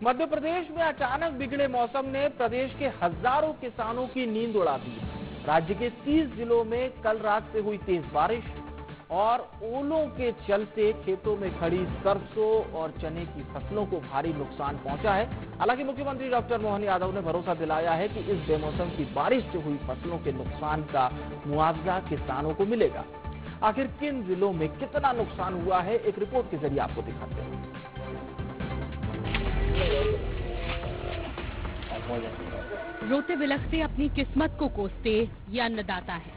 मध्य प्रदेश में अचानक बिगड़े मौसम ने प्रदेश के हजारों किसानों की नींद उड़ा दी। राज्य के 30 जिलों में कल रात से हुई तेज बारिश और ओलों के चलते खेतों में खड़ी सरसों और चने की फसलों को भारी नुकसान पहुंचा है। हालांकि मुख्यमंत्री डॉक्टर मोहन यादव ने भरोसा दिलाया है कि इस बेमौसम की बारिश से हुई फसलों के नुकसान का मुआवजा किसानों को मिलेगा। आखिर किन जिलों में कितना नुकसान हुआ है, एक रिपोर्ट के जरिए आपको दिखाते हैं। रोते बिलखते अपनी किस्मत को कोसते ये अन्नदाता है।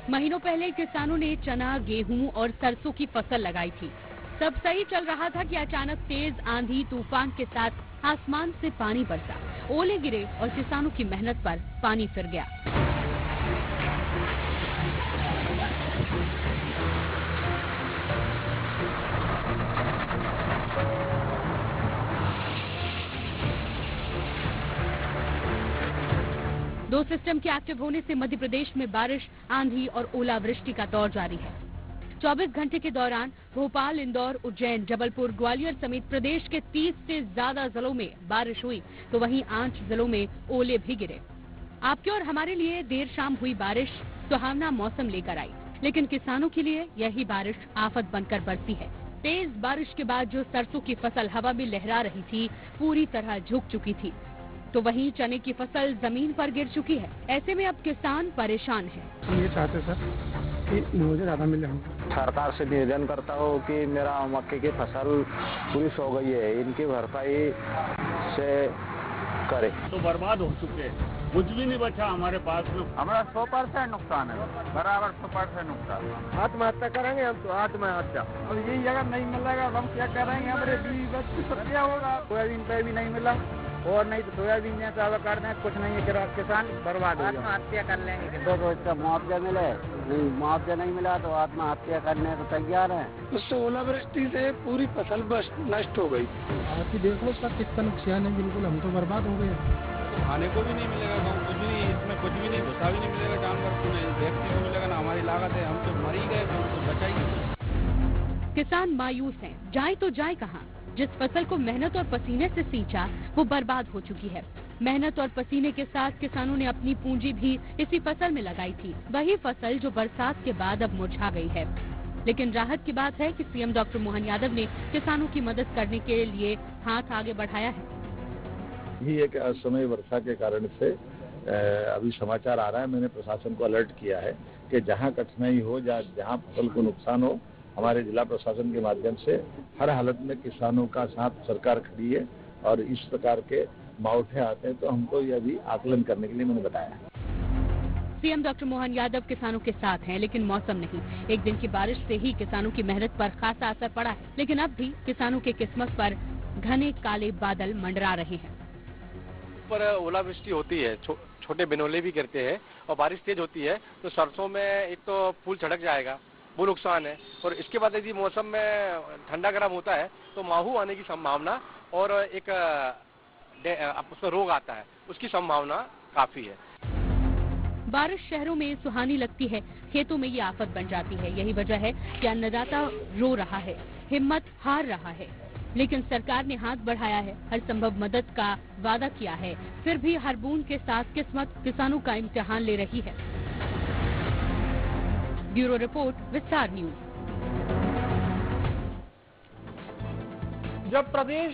महीनों पहले किसानों ने चना, गेहूं और सरसों की फसल लगाई थी। सब सही चल रहा था कि अचानक तेज आंधी तूफान के साथ आसमान से पानी बरसा, ओले गिरे और किसानों की मेहनत पर पानी फिर गया। दो सिस्टम के एक्टिव होने से मध्य प्रदेश में बारिश, आंधी और ओलावृष्टि का दौर जारी है। 24 घंटे के दौरान भोपाल, इंदौर, उज्जैन, जबलपुर, ग्वालियर समेत प्रदेश के 30 से ज्यादा जिलों में बारिश हुई, तो वहीं 8 जिलों में ओले भी गिरे। आपके और हमारे लिए देर शाम हुई बारिश सुहावना मौसम लेकर आई, लेकिन किसानों के लिए यही बारिश आफत बनकर बरसी है। तेज बारिश के बाद जो सरसों की फसल हवा में लहरा रही थी, पूरी तरह झुक चुकी थी, तो वहीं चने की फसल जमीन पर गिर चुकी है। ऐसे में अब किसान परेशान हैं। हम ये चाहते सर कि मुझे ज्यादा मिले। हम सरकार से निवेदन करता हूँ कि मेरा मक्के की फसल पूरी सो गई है, इनकी भरपाई से करे। तो बर्बाद हो चुके हैं, कुछ भी नहीं बचा हमारे पास में। हमारा 100% नुकसान है, बराबर 100% नुकसान। आत्महत्या करेंगे हम तो, आत्महत्या। अब यही अगर नहीं मिलेगा तो हम क्या करेंगे? हमारे बीवी बच्चे सब क्या होगा? सोयाबीन पे भी नहीं मिला और नहीं तो सोयाबीन में चावल काटना है, कुछ नहीं है, किसान बर्बाद हो गया। आत्महत्या कर लेंगे तो इसका मुआवजा मिले, नहीं मुआवजा नहीं मिला तो आत्महत्या करने को तैयार है। उससे ओलावृष्टि से पूरी फसल बस नष्ट हो गई। आप देख लो सर कितना नुकसान है, बिल्कुल हम तो बर्बाद हो गए। खाने को भी नहीं मिलेगा, कुछ भी नहीं, इसमें कुछ भी नहीं, भूसा भी नहीं मिलेगा, जानवर को नहीं देखने को मिलेगा, ना हमारी लागत है, हम तो मर ही गए, तो बचाइए। किसान मायूस हैं, जाए तो जाए कहाँ? जिस फसल को मेहनत और पसीने से सींचा वो बर्बाद हो चुकी है। मेहनत और पसीने के साथ किसानों ने अपनी पूंजी भी इसी फसल में लगाई थी, वही फसल जो बरसात के बाद अब मुरझा गई है। लेकिन राहत की बात है कि सीएम डॉक्टर मोहन यादव ने किसानों की मदद करने के लिए हाथ आगे बढ़ाया है। ये एक असमय वर्षा के कारण से अभी समाचार आ रहा है, मैंने प्रशासन को अलर्ट किया है कि जहाँ कठिनाई हो, जहाँ फसल को नुकसान हो, हमारे जिला प्रशासन के माध्यम से हर हालत में किसानों का साथ सरकार खड़ी है और इस प्रकार के मावठे आते हैं तो हमको यह भी आकलन करने के लिए मैंने बताया। सीएम डॉक्टर मोहन यादव किसानों के साथ हैं, लेकिन मौसम नहीं। एक दिन की बारिश से ही किसानों की मेहनत पर खासा असर पड़ा है, लेकिन अब भी किसानों के किस्मत पर घने काले बादल मंडरा रहे हैं। पर ओलावृष्टि होती है, छोटे बिनोले भी गिरते हैं और बारिश तेज होती है तो सरसों में एक तो फूल छटक जाएगा, वो नुकसान है। और इसके बाद यदि मौसम में ठंडा गर्म होता है तो माहू आने की संभावना और एक उसमें रोग आता है, उसकी संभावना काफी है। बारिश शहरों में सुहानी लगती है, खेतों में ये आफत बन जाती है। यही वजह है कि अन्नदाता रो रहा है, हिम्मत हार रहा है, लेकिन सरकार ने हाथ बढ़ाया है, हर संभव मदद का वादा किया है। फिर भी हर बूंद के साथ किस्मत किसानों का इम्तिहान ले रही है। ब्यूरो रिपोर्ट, विस्तार न्यूज। जब प्रदेश